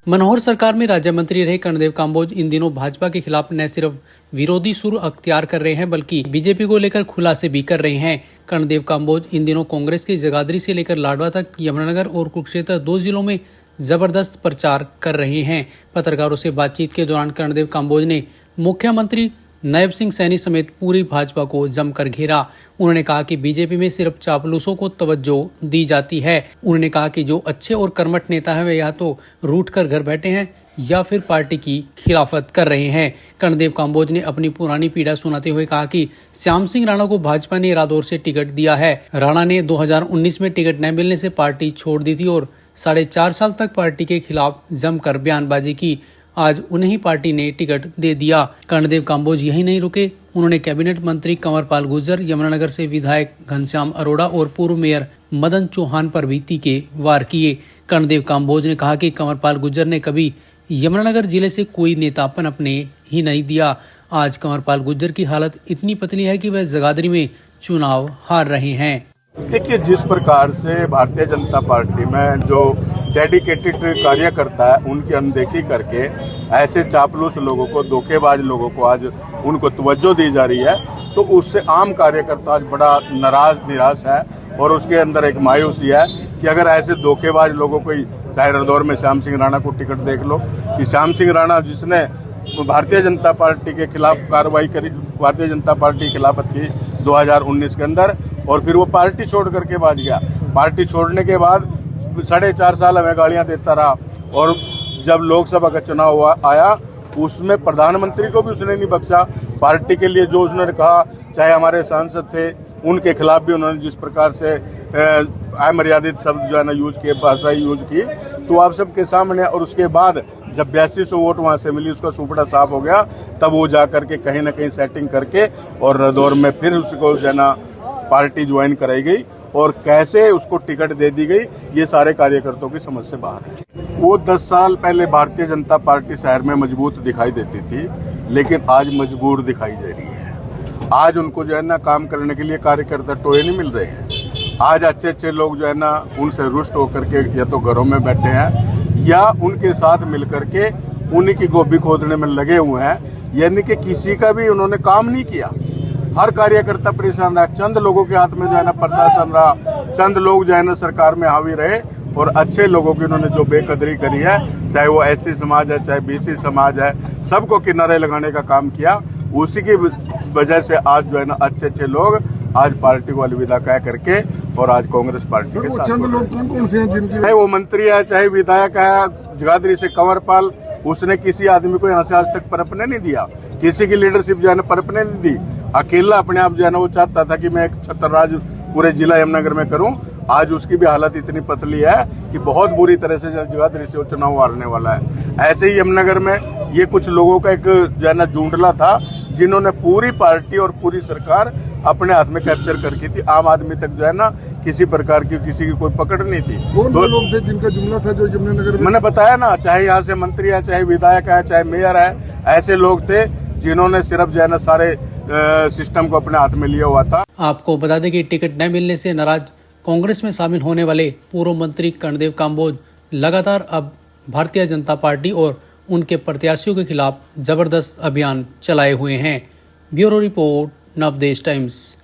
मनोहर सरकार में राज्य मंत्री रहे कर्णदेव काम्बोज इन दिनों भाजपा के खिलाफ न सिर्फ विरोधी सुर अख्तियार कर रहे हैं बल्कि बीजेपी को लेकर खुलासे भी कर रहे हैं। कर्णदेव काम्बोज इन दिनों कांग्रेस की जगाधरी से लेकर लाडवा तक यमुनानगर और कुरुक्षेत्र 2 जिलों में जबरदस्त प्रचार कर रहे हैं। पत्रकारों से बातचीत के दौरान कर्णदेव काम्बोज ने मुख्यमंत्री नायब सिंह सैनी समेत पूरी भाजपा को जमकर घेरा। उन्होंने कहा कि बीजेपी में सिर्फ चापलूसों को तवज्जो दी जाती है। उन्होंने कहा कि जो अच्छे और कर्मठ नेता है वे या तो रूठ कर घर बैठे हैं या फिर पार्टी की खिलाफत कर रहे हैं। कर्णदेव काम्बोज ने अपनी पुरानी पीड़ा सुनाते हुए कहा कि श्याम सिंह राणा को भाजपा ने रादौर से टिकट दिया है। राणा ने 2019 में टिकट न मिलने से पार्टी छोड़ दी थी और 4.5 साल तक पार्टी के खिलाफ जमकर बयानबाजी की। आज उन्हें ही पार्टी ने टिकट दे दिया। कर्णदेव काम्बोज यही नहीं रुके, उन्होंने कैबिनेट मंत्री कंवरपाल गुर्जर, यमुनानगर से विधायक घनश्याम अरोड़ा और पूर्व मेयर मदन चौहान पर भी तीखे वार किए। कर्णदेव काम्बोज ने कहा कि कंवरपाल गुर्जर ने कभी यमुनानगर जिले से कोई नेता पनपने ही नहीं दिया। आज कंवरपाल गुर्जर की हालत इतनी पतली है कि वह जगाधरी में चुनाव हार रहे हैं। देखिए, जिस प्रकार से भारतीय जनता पार्टी में जो डेडिकेटेड कार्यकर्ता है उनकी अनदेखी करके ऐसे चापलूस लोगों को, धोखेबाज लोगों को आज उनको तवज्जो दी जा रही है, तो उससे आम कार्यकर्ता आज बड़ा नाराज निराश है और उसके अंदर एक मायूसी है कि अगर ऐसे धोखेबाज लोगों को, चाहे रादौर में श्याम सिंह राणा को टिकट देख लो कि श्याम सिंह राणा जिसने भारतीय जनता पार्टी के खिलाफ कार्रवाई करी, भारतीय जनता पार्टी की खिलाफत की 2019 के अंदर, और फिर वो पार्टी छोड़ करके भाग गया। पार्टी छोड़ने के बाद 4.5 साल हमें गालियां देता रहा और जब लोकसभा का चुनाव आया उसमें प्रधानमंत्री को भी उसने नहीं बख्शा। पार्टी के लिए जो उसने कहा, चाहे हमारे सांसद थे उनके खिलाफ भी उन्होंने जिस प्रकार से अमर्यादित शब्द जो है ना यूज किए, भाषा यूज की, तो आप सबके सामने। और उसके बाद जब 8200 वोट वहां से मिली, उसका सुपड़ा साफ हो गया, तब वो जा करके कहीं ना कहीं सेटिंग करके और रादौर में फिर उसको जो है ना पार्टी ज्वाइन कराई गई और कैसे उसको टिकट दे दी गई, ये सारे कार्यकर्ताओं की समझ से बाहर है। वो 10 साल पहले भारतीय जनता पार्टी शहर में मजबूत दिखाई देती थी, लेकिन आज मजबूर दिखाई दे रही है। आज उनको जो है ना काम करने के लिए कार्यकर्ता टोए नहीं मिल रहे हैं। आज अच्छे लोग जो है ना उनसे रुष्ट होकर के या तो घरों में बैठे हैं या उनके साथ मिलकर के उन्हीं की गोभी खोदने में लगे हुए हैं, यानी कि किसी का भी उन्होंने काम नहीं किया। हर कार्यकर्ता परेशान रहा, चंद लोगों के हाथ में जो है ना प्रशासन रहा, चंद लोग जो है ना सरकार में हावी रहे और अच्छे लोगों की उन्होंने जो बेकदरी करी है, चाहे वो एससी समाज है, चाहे बीसी समाज है, सबको किनारे लगाने का काम किया। उसी की वजह से आज जो है ना अच्छे लोग आज पार्टी को अलविदा कह करके और आज कांग्रेस पार्टी के साथ। चंद लोग कौन से हैं जिनकी, चाहे वो मंत्री है, चाहे विधायक है, जगाधरी से कंवरपाल, उसने किसी आदमी को यहाँ से आज तक पनपने नहीं दिया, किसी की लीडरशिप जो है ना पनपने नहीं दी। अकेला अपने आप जो है ना वो चाहता था कि मैं एक छत्रराज पूरे जिला यमुनानगर में करूं। आज उसकी भी हालत इतनी पतली है कि बहुत बुरी तरह से जगाधरी से वो चुनाव हारने वाला है। ऐसे ही यमुनानगर में ये कुछ लोगों का एक जो है ना जुंडला था, जिन्होंने पूरी पार्टी और पूरी सरकार अपने हाथ में कैप्चर करके थी। आम आदमी तक जो है ना किसी प्रकार की किसी की कोई पकड़ नहीं थी। दो लोग थे जिनका जुमला था जो यमुनानगर में, मैंने बताया ना, चाहे यहाँ से मंत्री है, चाहे विधायक है, चाहे मेयर है, ऐसे लोग थे जिन्होंने सिर्फ जो है ना सारे सिस्टम को अपने हाथ में लिया हुआ था। आपको बता दें कि टिकट न मिलने से नाराज कांग्रेस में शामिल होने वाले पूर्व मंत्री कर्णदेव काम्बोज लगातार अब भारतीय जनता पार्टी और उनके प्रत्याशियों के खिलाफ जबरदस्त अभियान चलाए हुए हैं। Bureau report, Navdesh times.